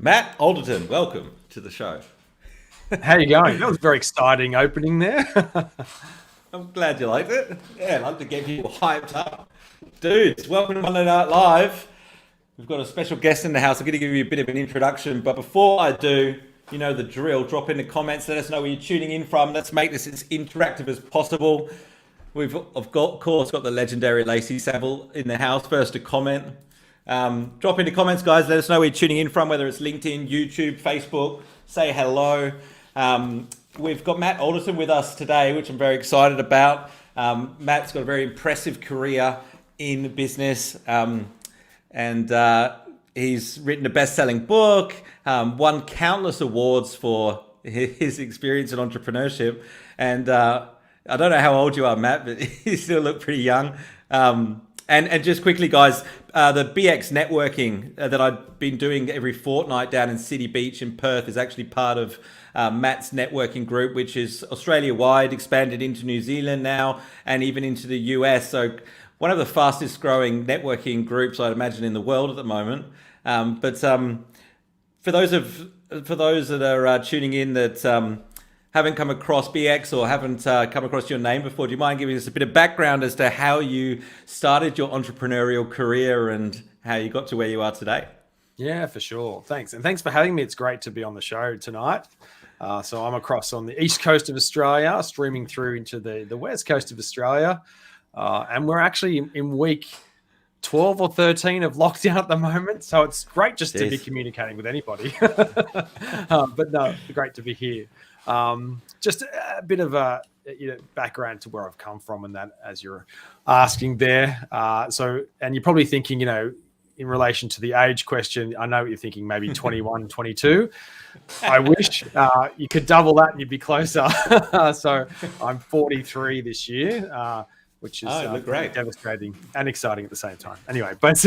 Matt Alderton, welcome to the show. How are you going? That was a very exciting opening there. I'm glad you liked it. Yeah, I like to get people hyped up. Dudes, welcome to Monday Night Live. We've got a special guest in the house. I'm going to give you a bit of an introduction, but before I do, you know the drill. Drop in the comments, let us know where you're tuning in from. Let's make this as interactive as possible. We've, of course, got the legendary Lacey Saville in the house, first to comment. Drop in the comments, guys. Let us know where you're tuning in from, whether it's LinkedIn, YouTube, Facebook. Say hello. We've got Matt Alderton with us today, which I'm very excited about. Matt's got a very impressive career in business, and he's written a best-selling book, won countless awards for his experience in entrepreneurship. And I don't know how old you are, Matt, but you still look pretty young. And just quickly, guys, the BX networking that I've been doing every fortnight down in City Beach in Perth is actually part of Matt's networking group, which is Australia-wide, expanded into New Zealand now, and even into the US. So one of the fastest growing networking groups, I'd imagine, in the world at the moment. But for those that are tuning in that haven't come across BX or haven't come across your name before, do you mind giving us a bit of background as to how you started your entrepreneurial career and how you got to where you are today? Yeah, for sure. Thanks. And thanks for having me. It's great to be on the show tonight. So I'm across on the east coast of Australia, streaming through into the west coast of Australia. And we're actually in week 12 or 13 of lockdown at the moment. So it's great just to be communicating with anybody. But no, great to be here. Just a bit of a background to where I've come from and that, as you're asking there. And you're probably thinking, in relation to the age question, I know what you're thinking, maybe 21, 22. I wish you could double that and you'd be closer. So I'm 43 this year, which is great, devastating and exciting at the same time. Anyway, but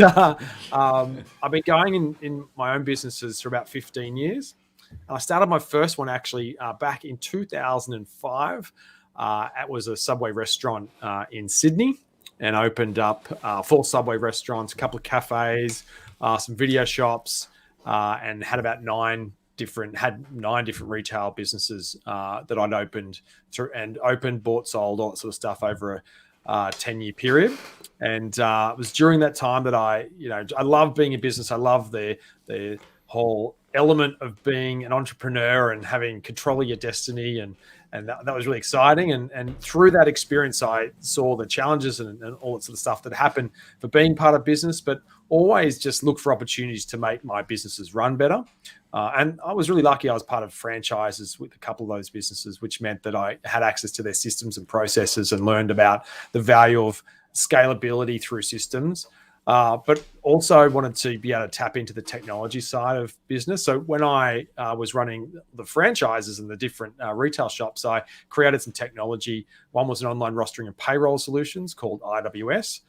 I've been going in my own businesses for about 15 years. I started my first one actually back in 2005. It was a Subway restaurant in Sydney, and opened up 4 Subway restaurants, a couple of cafes, some video shops, and had about 9 different retail businesses that I'd opened, bought, sold, all that sort of stuff over a 10-year period. And it was during that time that I love being in business. I love the whole element of being an entrepreneur and having control of your destiny, and that was really exciting. And through that experience, I saw the challenges and all that sort of stuff that happened for being part of business, but always just look for opportunities to make my businesses run better. And I was really lucky. I was part of franchises with a couple of those businesses, which meant that I had access to their systems and processes and learned about the value of scalability through systems. But also wanted to be able to tap into the technology side of business. So when I was running the franchises and the different retail shops, I created some technology. One was an online rostering and payroll solutions called IWS,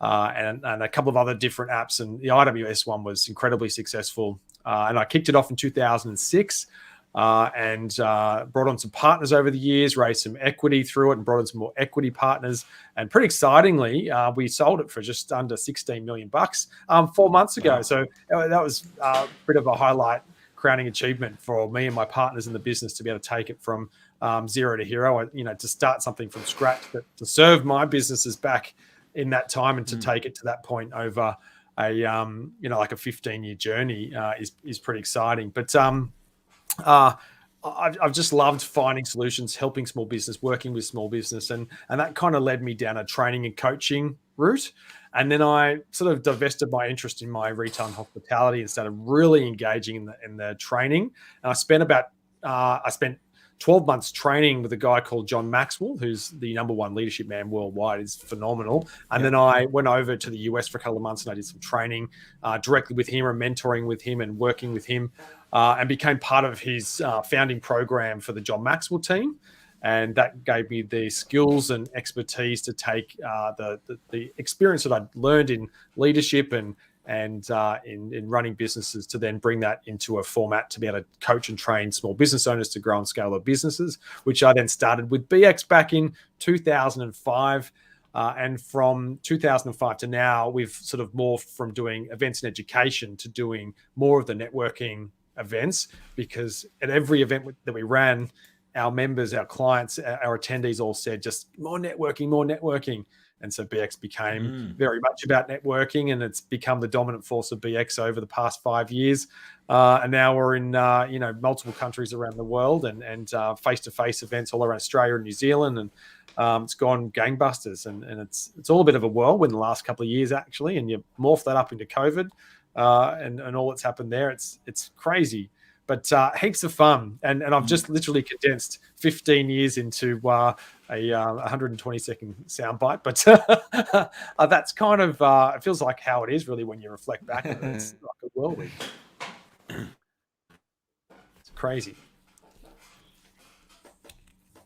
and a couple of other different apps. And the IWS one was incredibly successful. And I kicked it off in 2006. And brought on some partners over the years, raised some equity through it, and brought in some more equity partners. And pretty excitingly, we sold it for just under $16 million 4 months ago. Wow. So that was a bit of a highlight, crowning achievement for me and my partners in the business to be able to take it from zero to hero. To start something from scratch, but to serve my businesses back in that time and to take it to that point over a like a 15-year journey is pretty exciting. But I've just loved finding solutions, helping small business, working with small business, and that kind of led me down a training and coaching route. And then I sort of divested my interest in my retail and hospitality and started really engaging in the training. And I spent 12 months training with a guy called John Maxwell, who's the #1 leadership man worldwide. He's phenomenal. And then I went over to the US for a couple of months and I did some training directly with him, or mentoring with him and working with him, and became part of his founding program for the John Maxwell team. And that gave me the skills and expertise to take the experience that I'd learned in leadership and in running businesses, to then bring that into a format to be able to coach and train small business owners to grow and scale their businesses, which I then started with BX back in 2005. And from 2005 to now, we've sort of morphed from doing events and education to doing more of the networking events, because at every event that we ran, our members, our clients, our attendees all said just more networking, more networking. And so BX became very much about networking, and it's become the dominant force of BX over the past 5 years. And now we're in multiple countries around the world, and face-to-face events all around Australia and New Zealand, and it's gone gangbusters. And it's all a bit of a whirlwind the last couple of years, actually. And you morph that up into COVID and all that's happened there. It's crazy. But heaps of fun, and I've just literally condensed 15 years into a 120-second soundbite. But that's kind of it feels like how it is really when you reflect back. It's like a whirlwind. It's crazy.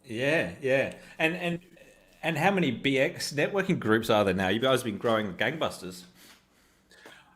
Yeah. And how many BX networking groups are there now? You guys have been growing gangbusters.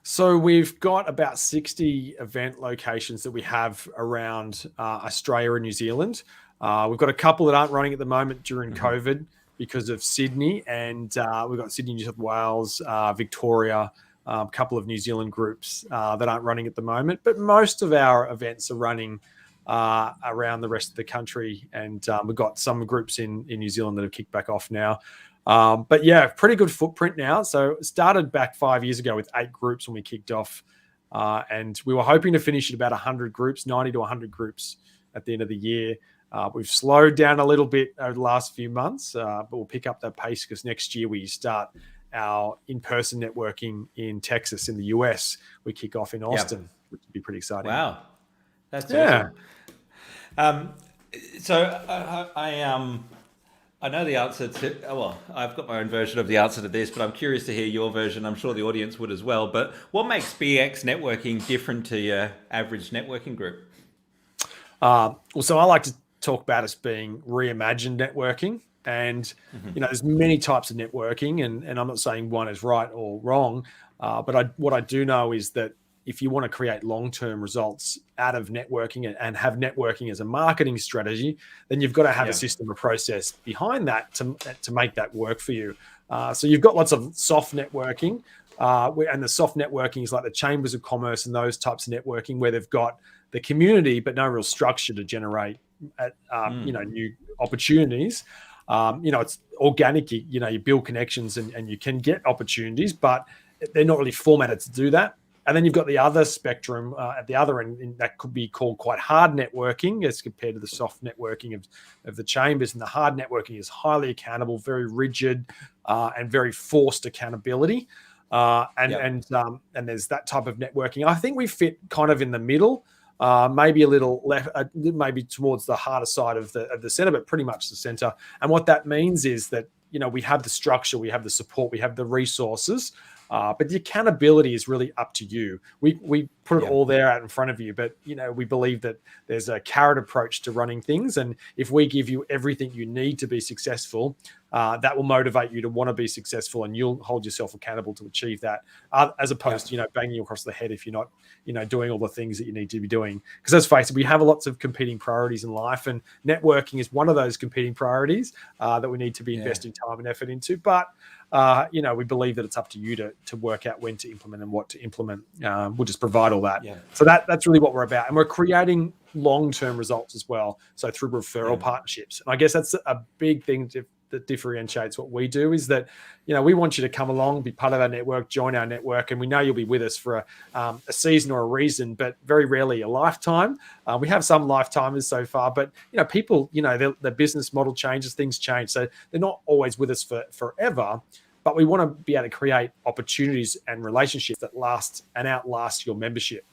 So we've got about 60 event locations that we have around Australia and New Zealand. We've got a couple that aren't running at the moment during COVID because of Sydney, and we've got Sydney, New South Wales, Victoria, a couple of New Zealand groups that aren't running at the moment. But most of our events are running around the rest of the country, and we've got some groups in New Zealand that have kicked back off now. But yeah, pretty good footprint now. So it started back 5 years ago with 8 groups when we kicked off. And we were hoping to finish at about 100 groups, 90 to 100 groups at the end of the year. We've slowed down a little bit over the last few months, but we'll pick up that pace because next year we start our in-person networking in Texas in the US. We kick off in Austin, which would be pretty exciting. Wow. That's awesome. So I know the answer to, well, I've got my own version of the answer to this, but I'm curious to hear your version. I'm sure the audience would as well. But what makes BX networking different to your average networking group? So I like to talk about it as being reimagined networking. And, there's many types of networking, and I'm not saying one is right or wrong. But what I do know is that if you want to create long-term results out of networking and have networking as a marketing strategy, then you've got to have a system or process behind that to make that work for you. So you've got lots of soft networking, and the soft networking is like the chambers of commerce and those types of networking where they've got the community but no real structure to generate new opportunities. It's organic. You build connections and you can get opportunities, but they're not really formatted to do that. And then you've got the other spectrum at the other end that could be called quite hard networking as compared to the soft networking of the chambers. And the hard networking is highly accountable, very rigid, and very forced accountability. And there's that type of networking. I think we fit kind of in the middle, maybe a little left, maybe towards the harder side of the center, but pretty much the center. And what that means is that we have the structure, we have the support, we have the resources. But the accountability is really up to you. We put it all there out in front of you, but we believe that there's a carrot approach to running things, and if we give you everything you need to be successful, that will motivate you to want to be successful, and you'll hold yourself accountable to achieve that, as opposed to banging you across the head if you're not doing all the things that you need to be doing. Because let's face it, we have lots of competing priorities in life, and networking is one of those competing priorities that we need to be investing time and effort into. But we believe that it's up to you to work out when to implement and what to implement. We'll just provide all that. So that's really what we're about. And we're creating long-term results as well. So through referral partnerships. And I guess that's a big thing that differentiates what we do, is that, we want you to come along, be part of our network, join our network. And we know you'll be with us for a season or a reason, but very rarely a lifetime. We have some lifetimers so far, but, people, their business model changes, things change. So they're not always with us for forever. But we want to be able to create opportunities and relationships that last and outlast your membership.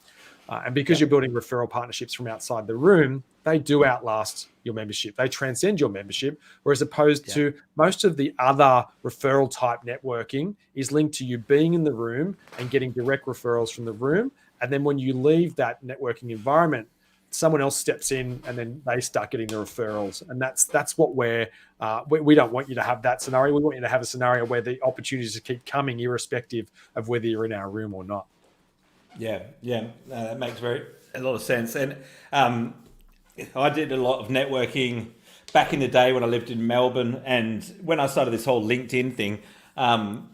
And because you're building referral partnerships from outside the room, they do outlast your membership. They transcend your membership, whereas opposed to most of the other referral type networking is linked to you being in the room and getting direct referrals from the room. And then when you leave that networking environment, someone else steps in and then they start getting the referrals. And that's what we don't want you to have that scenario. We want you to have a scenario where the opportunities keep coming irrespective of whether you're in our room or not. That makes a lot of sense. And I did a lot of networking back in the day when I lived in Melbourne, and when I started this whole LinkedIn thing,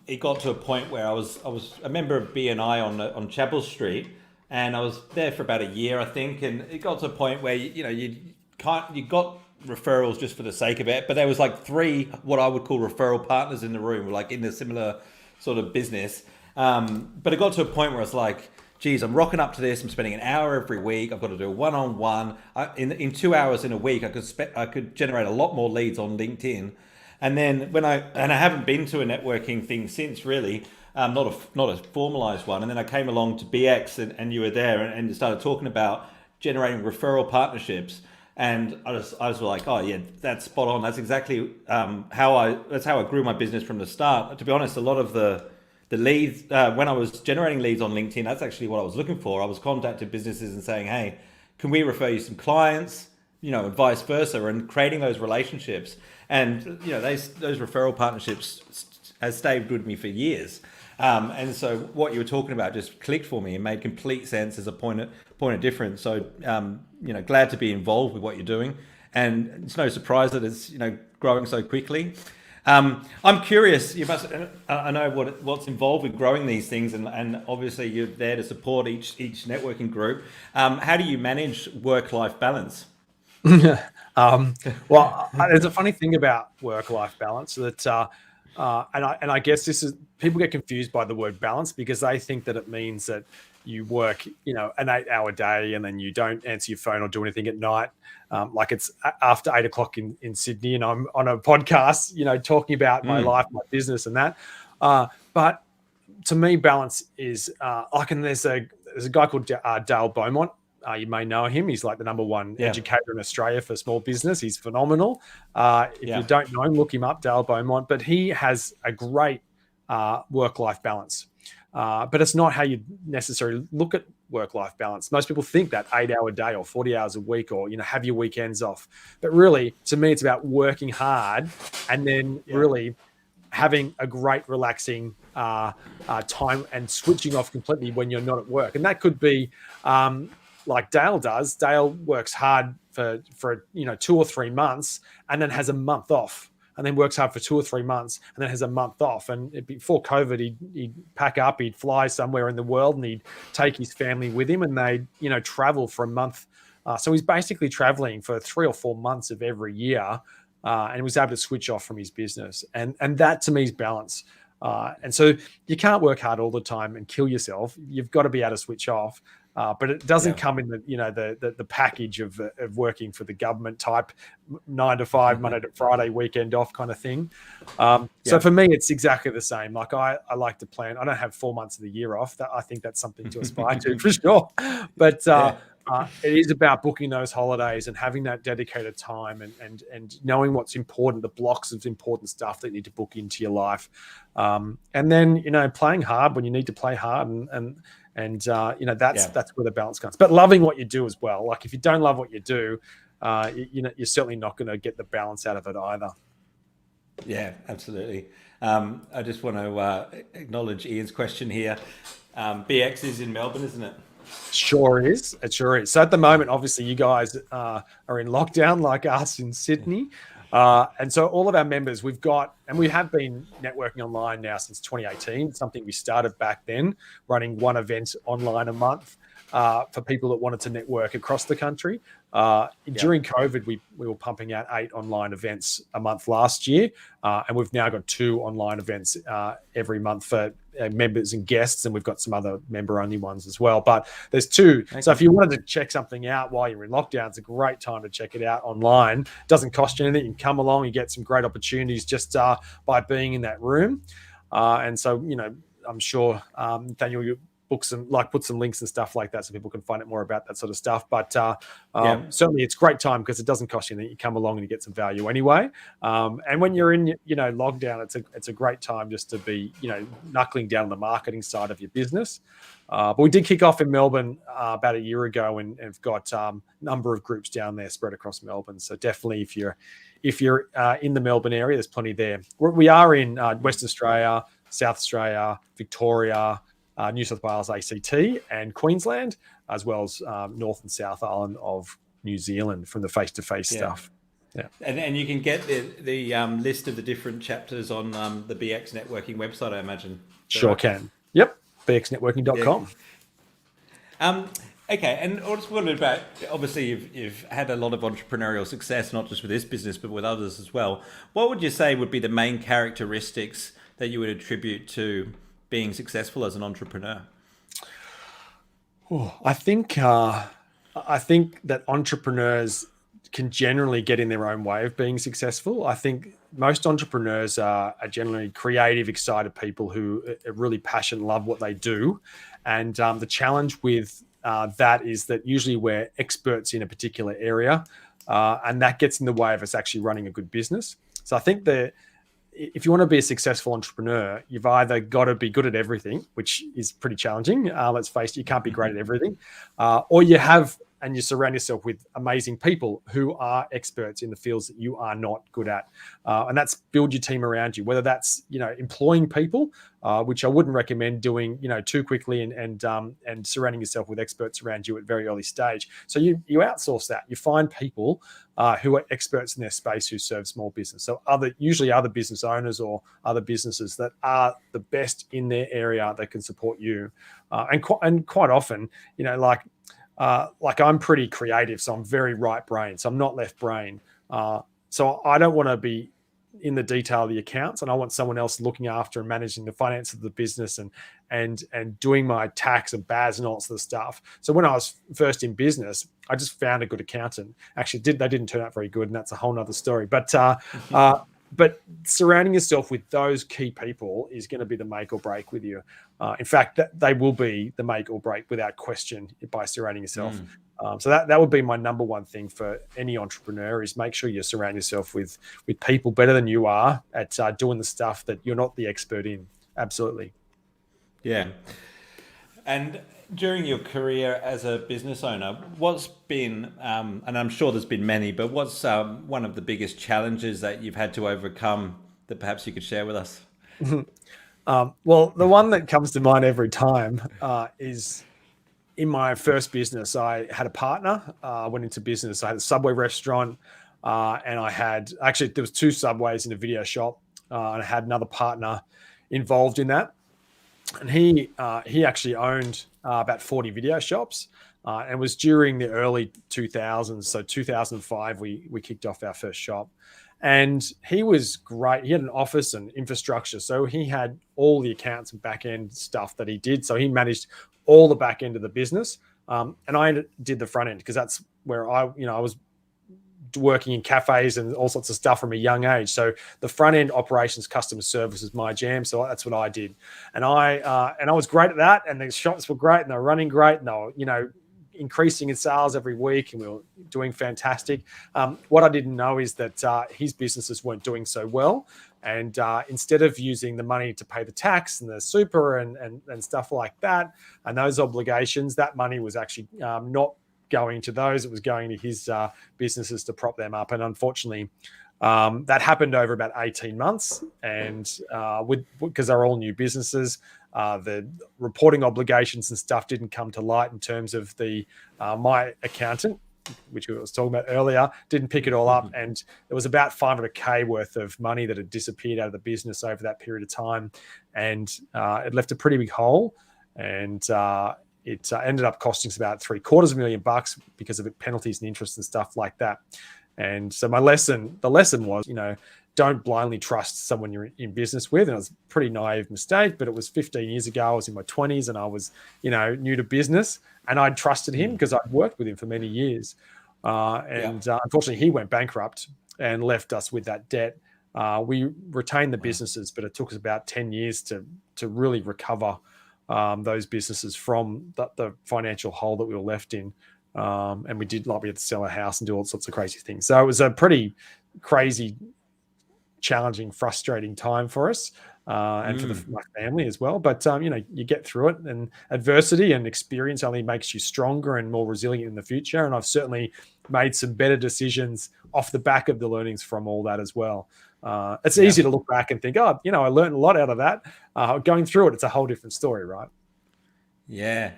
it got to a point where I was a member of BNI on Chapel Street, and I was there for about a year, I think, and it got to a point where you got referrals just for the sake of it, but there was like 3 what I would call referral partners in the room, like in a similar sort of business. But it got to a point where I was like, geez, I'm rocking up to this. I'm spending an hour every week. I've got to do a one-on-one. In 2 hours in a week, I could generate a lot more leads on LinkedIn. And then I haven't been to a networking thing since, really, not a formalized one. And then I came along to BX and you were there and you started talking about generating referral partnerships. And I was like, oh yeah, that's spot on. That's exactly how I grew my business from the start. To be honest, a lot of the leads, when I was generating leads on LinkedIn, that's actually what I was looking for. I was contacting businesses and saying, hey, can we refer you some clients, and vice versa, and creating those relationships. And, those referral partnerships has stayed with me for years. And so what you were talking about just clicked for me and made complete sense as a point of difference. So, glad to be involved with what you're doing. And it's no surprise that it's, growing so quickly. I'm curious, I know what's involved with growing these things, and obviously you're there to support each networking group. How do you manage work-life balance? Well, there's a funny thing about work-life balance that, and I guess this is, people get confused by the word balance because they think that it means that you work, an 8-hour day and then you don't answer your phone or do anything at night. Like it's after 8 o'clock in Sydney and I'm on a podcast, talking about my life, my business and that. But to me, balance is there's a guy called Dale Beaumont. You may know him. He's like the number 1 educator in Australia for small business. He's phenomenal. If you don't know him, look him up, Dale Beaumont. But he has a great work-life balance. But it's not how you necessarily look at work-life balance. Most people think that 8-hour day or 40 hours a week or, have your weekends off. But really, to me, it's about working hard and then really having a great relaxing time and switching off completely when you're not at work. And that could be like Dale does. Dale works hard for 2 or 3 months and then has a month off. And then works hard for 2 or 3 months and then has a month off. And before COVID, he'd pack up, he'd fly somewhere in the world and he'd take his family with him and they'd, travel for a month. So he's basically traveling for 3 or 4 months of every year and he was able to switch off from his business. And that to me is balance. And so you can't work hard all the time and kill yourself. You've got to be able to switch off. But it doesn't come in the package of working for the government type 9 to 5, Monday to Friday, weekend off kind of thing. So for me, it's exactly the same. Like I like to plan. I don't have 4 months of the year off. I think that's something to aspire to for sure. But it is about booking those holidays and having that dedicated time and knowing what's important, the blocks of important stuff that you need to book into your life. And then, playing hard when you need to play hard and that's where the balance comes. But loving what you do as well. Like if you don't love what you do, you're certainly not going to get the balance out of it either. Yeah, absolutely. I just want to acknowledge Ian's question here. BX is in Melbourne, isn't it? Sure is. It sure is. So at the moment, obviously, you guys are in lockdown like us in Sydney. And so all of our members, we have been networking online now since 2018, something we started back then, running 1 event online a month for people that wanted to network across the country. During COVID, we were pumping out 8 online events a month last year. And we've now got 2 online events every month for members and guests. And we've got some other member-only ones as well. But there's 2. So if you wanted to check something out while you're in lockdown, it's a great time to check it out online. It doesn't cost you anything. You can come along, you get some great opportunities just by being in that room. And so, I'm sure, Daniel, you put some links and stuff like that so people can find out more about that sort of stuff. But certainly it's a great time because it doesn't cost you anything. You come along and you get some value anyway. And when you're in, lockdown, it's a great time just to be, knuckling down on the marketing side of your business. But we did kick off in Melbourne about a year ago and have got a number of groups down there spread across Melbourne. So definitely if you're in the Melbourne area, there's plenty there. We are in Western Australia, South Australia, Victoria, New South Wales, ACT, and Queensland, as well as North and South Island of New Zealand from the face-to-face stuff. Yeah, and you can get the list of the different chapters on the BX Networking website, I imagine. Sure can. Yep, bxnetworking.com. Okay, and I was wondering about, obviously you've had a lot of entrepreneurial success, not just with this business, but with others as well. What would you say would be the main characteristics that you would attribute to being successful as an entrepreneur? Oh, I think that entrepreneurs can generally get in their own way of being successful. I think most entrepreneurs are generally creative, excited people who are really passionate, love what they do. And the challenge with that is that usually we're experts in a particular area, and that gets in the way of us actually running a good business. So I think that if you want to be a successful entrepreneur, you've either got to be good at everything, which is pretty challenging. Let's face it, you can't be great at everything, or you have and you surround yourself with amazing people who are experts in the fields that you are not good at, and that's build your team around you. Whether that's employing people, which I wouldn't recommend doing too quickly, and surrounding yourself with experts around you at very early stage. So you outsource that. You find people who are experts in their space who serve small business. So usually other business owners or other businesses that are the best in their area that can support you, and quite often, like I'm pretty creative, so I'm very right brain, so I'm not left brain. So I don't want to be in the detail of the accounts, and I want someone else looking after and managing the finance of the business and doing my tax and BAS and all that sort of stuff. So when I was first in business, I just found a good accountant. Actually, they didn't turn out very good, and that's a whole nother story. But surrounding yourself with those key people is going to be the make or break with you. In fact, they will be the make or break without question by surrounding yourself. So that would be my number one thing for any entrepreneur, is make sure you surround yourself with people better than you are at doing the stuff that you're not the expert in. Absolutely. Yeah. And during your career as a business owner, what's been, and I'm sure there's been many, but what's one of the biggest challenges that you've had to overcome that perhaps you could share with us? Well, the one that comes to mind every time is in my first business. I had a partner. Went into business. I had a Subway restaurant, and there was two Subways in a video shop, and I had another partner involved in that. And he actually owned about 40 video shops, and it was during the early 2000s. So 2005, we kicked off our first shop, and he was great. He had an office and infrastructure, so he had all the accounts and back end stuff that he did. So he managed all the back end of the business, and I did the front end because that's where I was working in cafes and all sorts of stuff from a young age. So the front end operations, customer service is my jam. So that's what I did. And I was great at that. And the shops were great and they were running great. And they were, increasing in sales every week, and we were doing fantastic. What I didn't know is that his businesses weren't doing so well. And instead of using the money to pay the tax and the super and stuff like that, and those obligations, that money was actually not going to those. It was going to his businesses to prop them up. And unfortunately, that happened over about 18 months. And because they're all new businesses, the reporting obligations and stuff didn't come to light in terms of the my accountant, which we was talking about earlier, didn't pick it all up. And there was about 500K worth of money that had disappeared out of the business over that period of time. And it left a pretty big hole. And it ended up costing us about $750,000 because of penalties and interest and stuff like that. And so the lesson was, don't blindly trust someone you're in business with. And it was a pretty naive mistake, but it was 15 years ago. I was in my 20s and I was, new to business, and I trusted him because I'd worked with him for many years. Unfortunately, he went bankrupt and left us with that debt. We retained the businesses, but it took us about 10 years to really recover those businesses from the financial hole that we were left in. And we had to sell a house and do all sorts of crazy things. So it was a pretty crazy, challenging, frustrating time for us and for my family as well. But, you get through it, and adversity and experience only makes you stronger and more resilient in the future. And I've certainly made some better decisions off the back of the learnings from all that as well. It's easy to look back and think, I learned a lot out of that. Going through it, it's a whole different story, right? Yeah.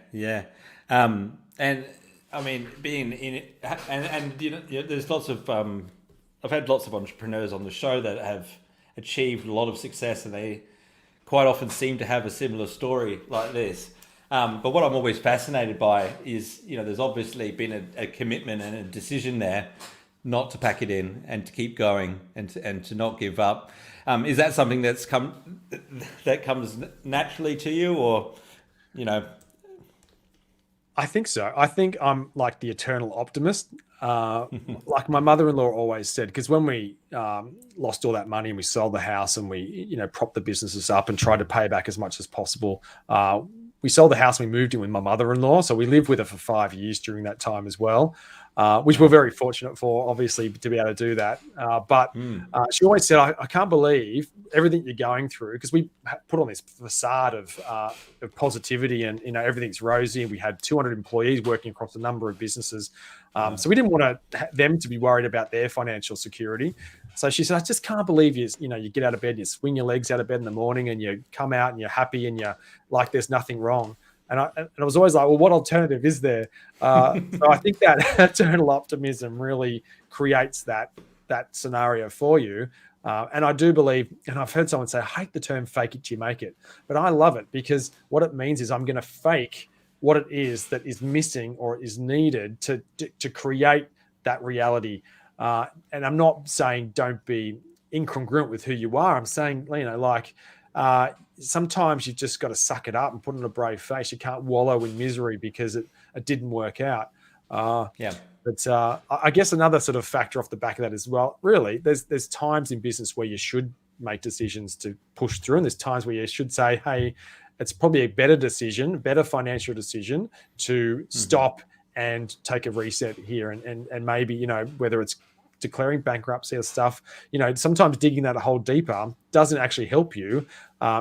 And I mean, being in it, and there's lots of, I've had lots of entrepreneurs on the show that have achieved a lot of success, and they quite often seem to have a similar story like this. But what I'm always fascinated by is, there's obviously been a commitment and a decision there not to pack it in and to keep going and to not give up. Is that something that comes naturally to you, or you know? I think so. I think I'm like the eternal optimist. Like my mother-in-law always said, because when we lost all that money and we sold the house and we, propped the businesses up and tried to pay back as much as possible, we sold the house and we moved in with my mother-in-law. So we lived with her for 5 years during that time as well, which we're very fortunate for, obviously, to be able to do that. But she always said, I can't believe everything you're going through, because we put on this facade of positivity and, everything's rosy. And we had 200 employees working across a number of businesses. So we didn't want them to be worried about their financial security. So she said, I just can't believe you get out of bed, you swing your legs out of bed in the morning and you come out and you're happy and you're like, there's nothing wrong. And I was always like, well, what alternative is there? So I think that eternal optimism really creates that scenario for you. And I do believe, and I've heard someone say, I hate the term fake it till you make it, but I love it, because what it means is I'm going to fake what it is that is missing or is needed to create that reality. And I'm not saying don't be incongruent with who you are. I'm saying, sometimes you've just got to suck it up and put on a brave face. You can't wallow in misery because it didn't work out. But I guess another sort of factor off the back of that as well, really, there's times in business where you should make decisions to push through, and there's times where you should say, hey, it's probably a better financial decision to stop and take a reset here. And maybe, whether it's declaring bankruptcy or stuff, sometimes digging that a hole deeper doesn't actually help you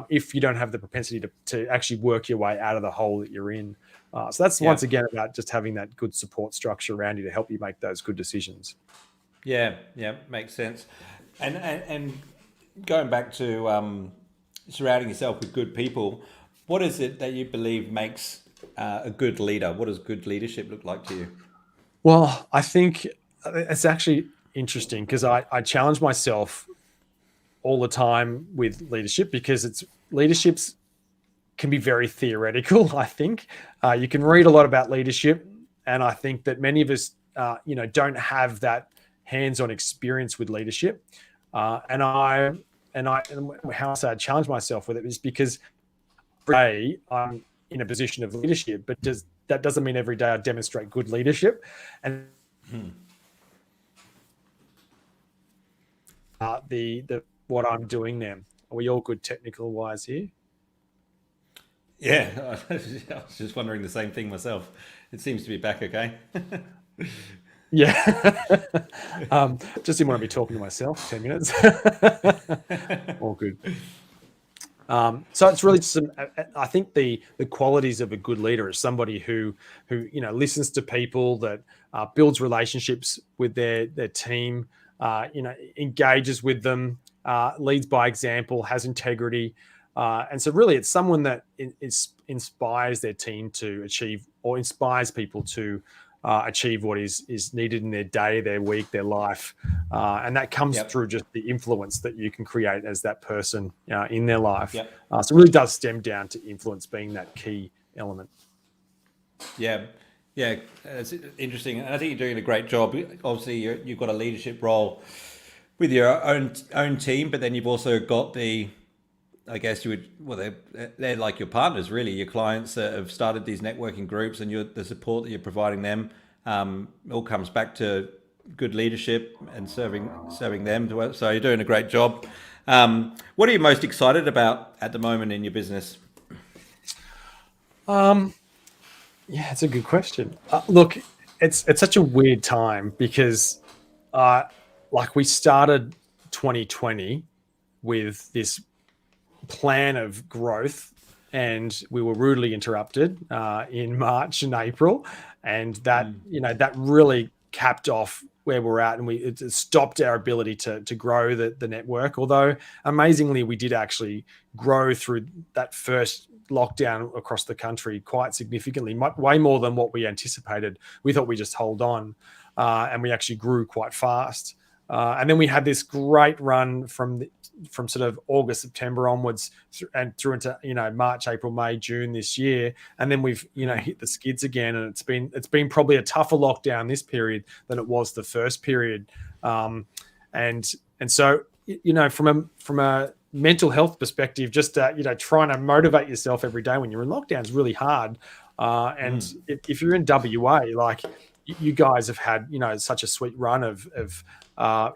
if you don't have the propensity to actually work your way out of the hole that you're in. So that's once again about just having that good support structure around you to help you make those good decisions. Yeah, makes sense. And going back to surrounding yourself with good people, what is it that you believe makes a good leader? What does good leadership look like to you? Well, I think it's actually interesting, because I challenge myself all the time with leadership, because leaderships can be very theoretical. I think you can read a lot about leadership, and I think that many of us, don't have that hands-on experience with leadership. And how I say I challenge myself with it is because every day I'm in a position of leadership, but that doesn't mean every day I demonstrate good leadership. And what I'm doing now. Are we all good technical wise here? Yeah, I was just wondering the same thing myself. It seems to be back okay. Yeah. Just didn't want to be talking to myself 10 minutes. All good. So it's really I think the qualities of a good leader is somebody who listens to people, that builds relationships with their team, engages with them, leads by example, has integrity. And so really it's someone that inspires their team to achieve, or inspires people to achieve what is needed in their day, their week, their life. And that comes through just the influence that you can create as that person in their life. So it really does stem down to influence being that key element. Yeah, it's interesting. And I think you're doing a great job. Obviously, you've got a leadership role with your own team, but then you've also got I guess they're like your partners, really, your clients that have started these networking groups, and the support that you're providing them all comes back to good leadership and serving them. So you're doing a great job. What are you most excited about at the moment in your business? Yeah, it's a good question. Look, it's such a weird time, because we started 2020 with this plan of growth, and we were rudely interrupted in March and April, and that really capped off where we're at, and it stopped our ability to grow the network. Although amazingly, we did actually grow through that first lockdown across the country quite significantly, way more than what we anticipated. We thought we just hold on, and we actually grew quite fast. And then we had this great run from sort of August, September onwards, and through into March, April, May, June this year. And then we've hit the skids again, and it's been probably a tougher lockdown this period than it was the first period. And so from a mental health perspective, just trying to motivate yourself every day when you're in lockdown is really hard. And if you're in WA, like you guys have had such a sweet run of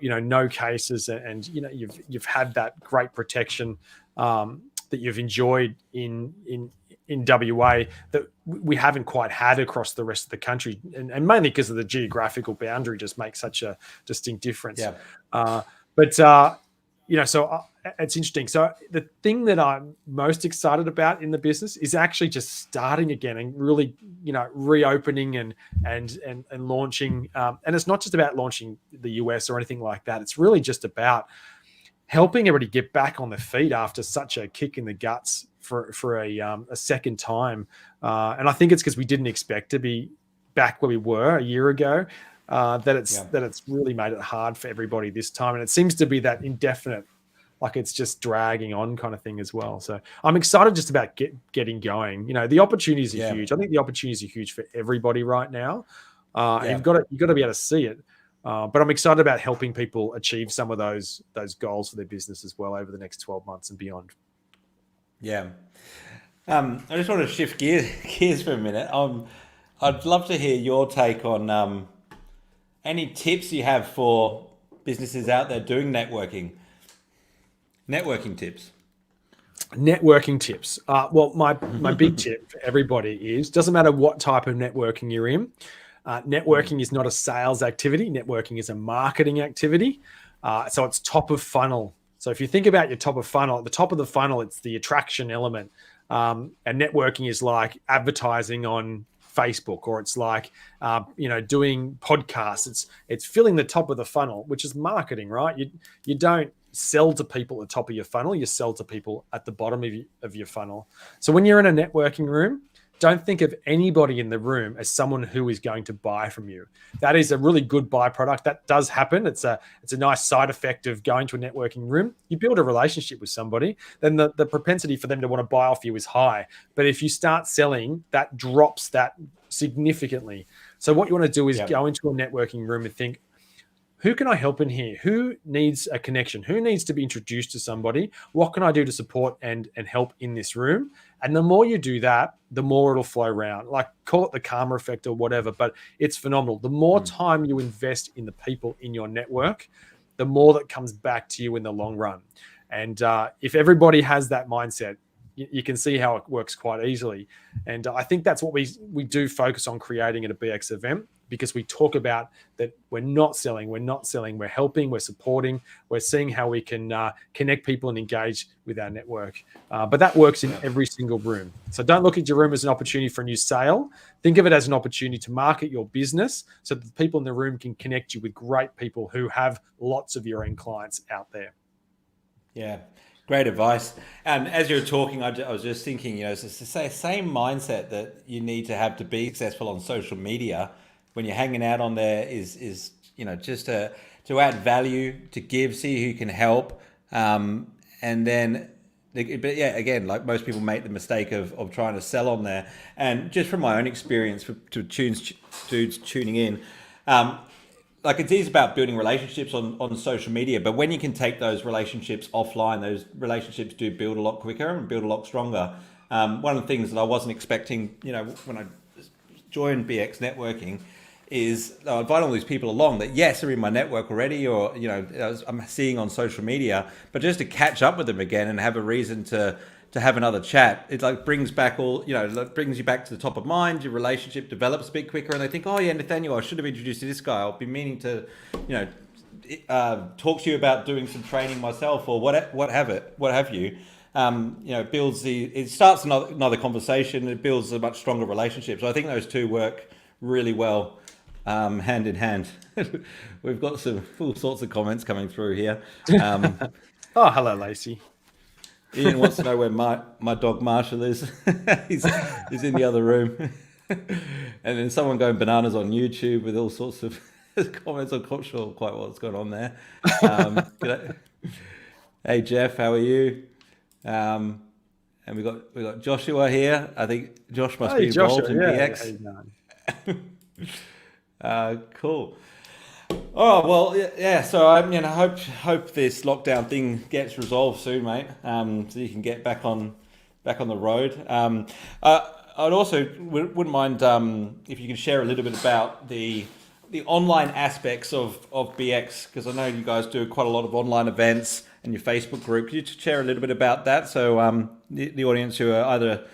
no cases, and you've had that great protection that you've enjoyed in WA that we haven't quite had across the rest of the country, and mainly because of the geographical boundary just makes such a distinct difference. So it's interesting. So the thing that I'm most excited about in the business is actually just starting again and really, reopening and launching. And it's not just about launching the US or anything like that. It's really just about helping everybody get back on their feet after such a kick in the guts for a second time. And I think it's because we didn't expect to be back where we were a year ago. That it's really made it hard for everybody this time, and it seems to be that indefinite, like it's just dragging on kind of thing as well. So I'm excited just about getting going. The opportunities are huge. I think the opportunities are huge for everybody right now. You've got to be able to see it. But I'm excited about helping people achieve some of those goals for their business as well over the next 12 months and beyond. Yeah. I just want to shift gears for a minute. I'd love to hear your take on any tips you have for businesses out there doing networking. Networking tips. Well, my big tip for everybody is, doesn't matter what type of networking you're in. Networking is not a sales activity. Networking is a marketing activity. So it's top of funnel. So if you think about your top of funnel, at the top of the funnel, it's the attraction element. And networking is like advertising on Facebook, or it's like doing podcasts. It's filling the top of the funnel, which is marketing, right? You don't sell to people at the top of your funnel, you sell to people at the bottom of your funnel. So when you're in a networking room, don't think of anybody in the room as someone who is going to buy from you. That is a really good byproduct. That does happen. It's a nice side effect of going to a networking room. You build a relationship with somebody, then the propensity for them to want to buy off you is high. But if you start selling, that drops that significantly. So what you want to do is go into a networking room and think, who can I help in here? Who needs a connection? Who needs to be introduced to somebody? What can I do to support and help in this room? And the more you do that, the more it'll flow around. Like, call it the karma effect or whatever, but it's phenomenal. The more time you invest in the people in your network, the more that comes back to you in the long run. And if everybody has that mindset, you can see how it works quite easily. And I think that's what we do focus on creating at a BX event, because we talk about that we're not selling, we're helping, we're supporting, we're seeing how we can connect people and engage with our network. But that works in every single room. So don't look at your room as an opportunity for a new sale. Think of it as an opportunity to market your business so that the people in the room can connect you with great people who have lots of your own clients out there. Yeah. Great advice. And as you're talking, I was just thinking, it's the same mindset that you need to have to be successful on social media when you're hanging out on there is just to add value, to give, see who can help. And then, but yeah, again, like most people make the mistake of trying to sell on there. And just from my own experience to dudes tuning in, like it is about building relationships on social media, but when you can take those relationships offline, those relationships do build a lot quicker and build a lot stronger. One of the things that I wasn't expecting, when I joined BX Networking, is I invite all these people along that, yes, are in my network already, or, I'm seeing on social media, but just to catch up with them again and have a reason to have another chat, it like brings back brings you back to the top of mind. Your relationship develops a bit quicker, and they think, oh yeah, Nathaniel, I should have introduced you to this guy. I'll be meaning to, talk to you about doing some training myself, or what have you. It starts another conversation. It builds a much stronger relationship. So I think those two work really well, hand in hand. We've got all sorts of comments coming through here. Oh, hello, Lacey. Ian wants to know where my dog Marshall is. he's in the other room. And then someone going bananas on YouTube with all sorts of comments. I'm not sure quite what's going on there. G'day. Hey Jeff, how are you? And we got Joshua here. I think Josh must Hey, be involved Joshua. in Yeah. How BX. you going? Cool. Oh well, yeah. So I hope this lockdown thing gets resolved soon, mate. So you can get back on the road. I'd also wouldn't mind if you could share a little bit about the online aspects of BX, because I know you guys do quite a lot of online events and your Facebook group. Could you just share a little bit about that so the audience who are either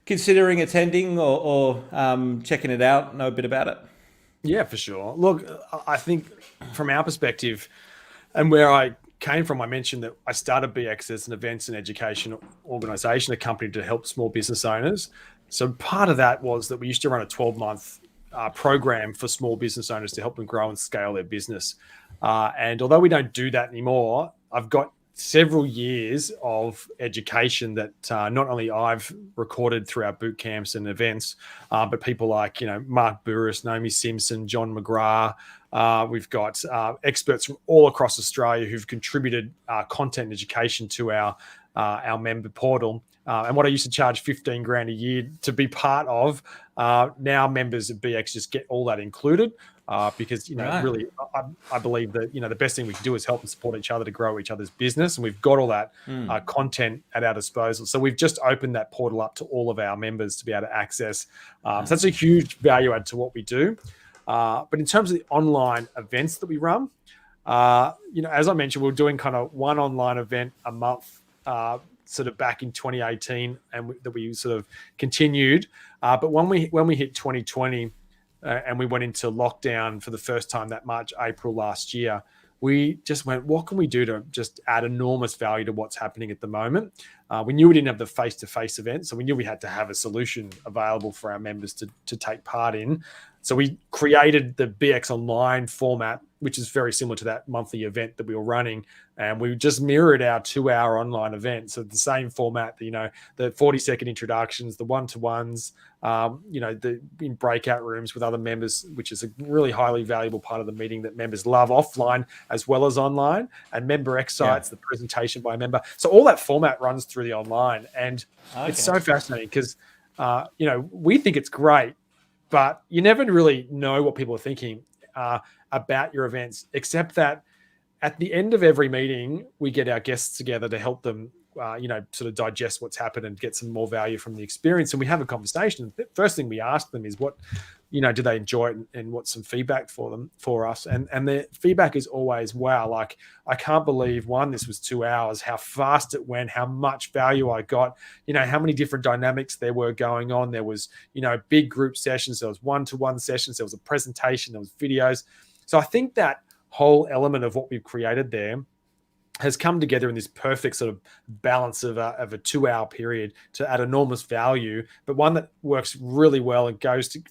considering attending or checking it out know a bit about it? Yeah, for sure. Look, I think from our perspective and where I came from, I mentioned that I started BX as an events and education organization, a company to help small business owners. So part of that was that we used to run a 12-month program for small business owners to help them grow and scale their business. And although we don't do that anymore, I've got several years of education that not only I've recorded through our boot camps and events, but people like, Mark Burris, Naomi Simpson, John McGrath. We've got experts from all across Australia who've contributed content and education to our member portal. And what I used to charge 15 grand a year to be part of, now members of BX just get all that included. Because Right. really, I believe that the best thing we can do is help and support each other to grow each other's business, and we've got all that content at our disposal. So we've just opened that portal up to all of our members to be able to access. So that's a huge value add to what we do. But in terms of the online events that we run, as I mentioned, we're doing kind of one online event a month, sort of back in 2018, and that we sort of continued. But when we hit 2020. And we went into lockdown for the first time that March, April last year, we just went, what can we do to just add enormous value to what's happening at the moment? We knew we didn't have the face-to-face event, so we knew we had to have a solution available for our members to take part in. So we created the BX Online format, which is very similar to that monthly event that we were running. And we just mirrored our 2-hour online event. So the same format, the 40-second introductions, the one-to-ones, in breakout rooms with other members, which is a really highly valuable part of the meeting that members love offline as well as online, and member X sites, the presentation by a member. So all that format runs through the online. And it's so fascinating because, we think it's great, but you never really know what people are thinking about your events, except that at the end of every meeting, we get our guests together to help them, sort of digest what's happened and get some more value from the experience. And we have a conversation. The first thing we ask them is what, do they enjoy it, and what's some feedback for us? And the feedback is always, wow, like, I can't believe, one, this was 2 hours, how fast it went, how much value I got, how many different dynamics there were going on. There was, big group sessions, there was one-to-one sessions, there was a presentation, there was videos. So I think that whole element of what we've created there has come together in this perfect sort of balance of a 2-hour period to add enormous value, but one that works really well and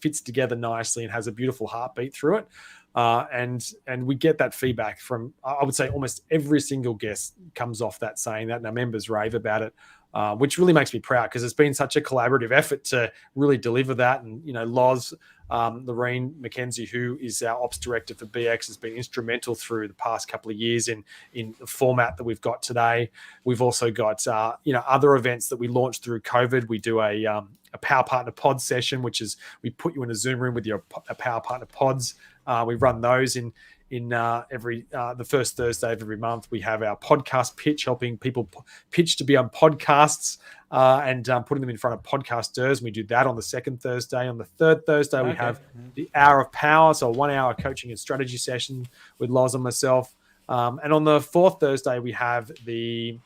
fits together nicely and has a beautiful heartbeat through it. And we get that feedback from, I would say, almost every single guest comes off that saying that, and our members rave about it, which really makes me proud, because it's been such a collaborative effort to really deliver that. And, Loz, Lorraine McKenzie, who is our ops director for BX, has been instrumental through the past couple of years in the format that we've got today. We've also got, other events that we launched through COVID. We do a Power Partner Pod session, which is we put you in a Zoom room with your Power Partner Pods. We run those in every the first Thursday of every month. We have our podcast pitch, helping people pitch to be on podcasts and putting them in front of podcasters. We do that on the second Thursday. On the third Thursday, we have the Hour of Power, so a 1-hour coaching and strategy session with Loz and myself. And on the fourth Thursday, we have the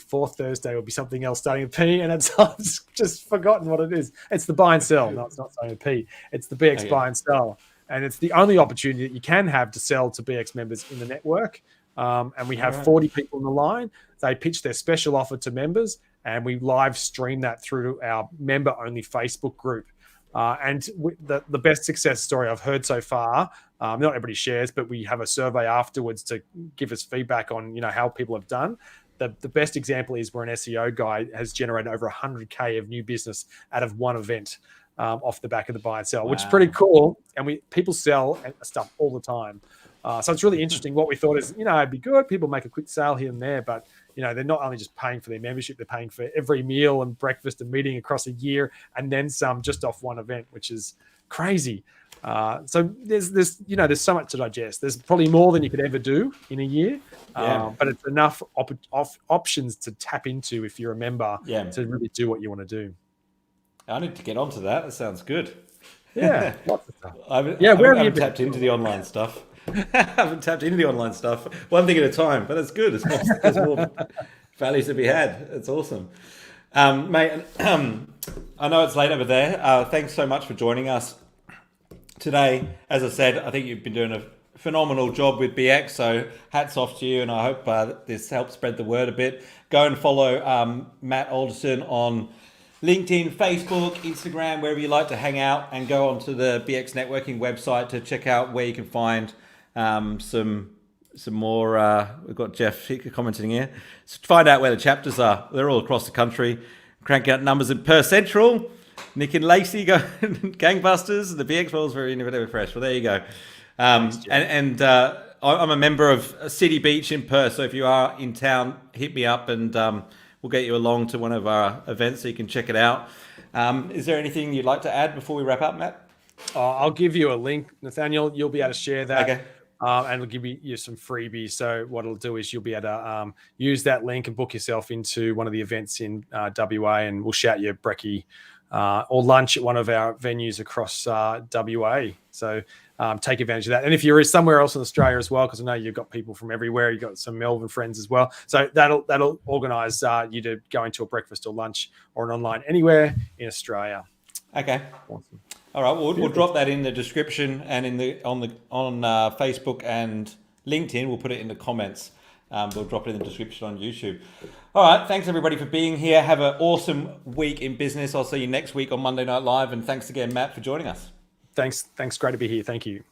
fourth Thursday will be something else starting with P, and I've just forgotten what it is. It's the buy and sell. No, it's not starting with P. It's the BX buy and sell. And it's the only opportunity that you can have to sell to BX members in the network. And we have 40 people on the line. They pitch their special offer to members, and we live stream that through our member-only Facebook group. And the best success story I've heard so far, not everybody shares, but we have a survey afterwards to give us feedback on how people have done. The best example is where an SEO guy has generated over 100K of new business out of one event. off the back of the buy and sell, which is Wow. pretty cool. And people sell stuff all the time. So it's really interesting. What we thought is, it'd be good. People make a quick sale here and there, but they're not only just paying for their membership, they're paying for every meal and breakfast and meeting across a year, and then some just off one event, which is crazy. So there's so much to digest. There's probably more than you could ever do in a year, but it's enough options to tap into if you're a member to really do what you want to do. I need to get onto that. That sounds good. Yeah, lots of stuff. I haven't tapped into the online stuff. I haven't tapped into the online stuff. One thing at a time, but it's good. There's more values to be had. It's awesome. Mate, I know it's late over there. Thanks so much for joining us today. As I said, I think you've been doing a phenomenal job with BX, so hats off to you, and I hope this helps spread the word a bit. Go and follow Matt Alderton on LinkedIn, Facebook, Instagram, wherever you like to hang out, and go onto the BX Networking website to check out where you can find some more. We've got Jeff commenting here. So find out where the chapters are. They're all across the country. Crank out numbers in Perth Central. Nick and Lacey go gangbusters. The BX World's very fresh. Well, there you go. I'm a member of City Beach in Perth, so if you are in town, hit me up and we'll get you along to one of our events so you can check it out. Is there anything you'd like to add before we wrap up, Matt? I'll give you a link, Nathaniel. You'll be able to share that. Okay. And it'll give you some freebies. So what it'll do is you'll be able to use that link and book yourself into one of the events in WA, and we'll shout you brekkie or lunch at one of our venues across WA. So take advantage of that. And if you're somewhere else in Australia as well, because I know you've got people from everywhere, you've got some Melbourne friends as well. So that'll organise you to go into a breakfast or lunch or an online anywhere in Australia. Okay. Awesome. All right, we'll drop that in the description and on Facebook and LinkedIn. We'll put it in the comments. We'll drop it in the description on YouTube. All right, thanks everybody for being here. Have an awesome week in business. I'll see you next week on Monday Night Live. And thanks again, Matt, for joining us. Thanks. Great to be here. Thank you.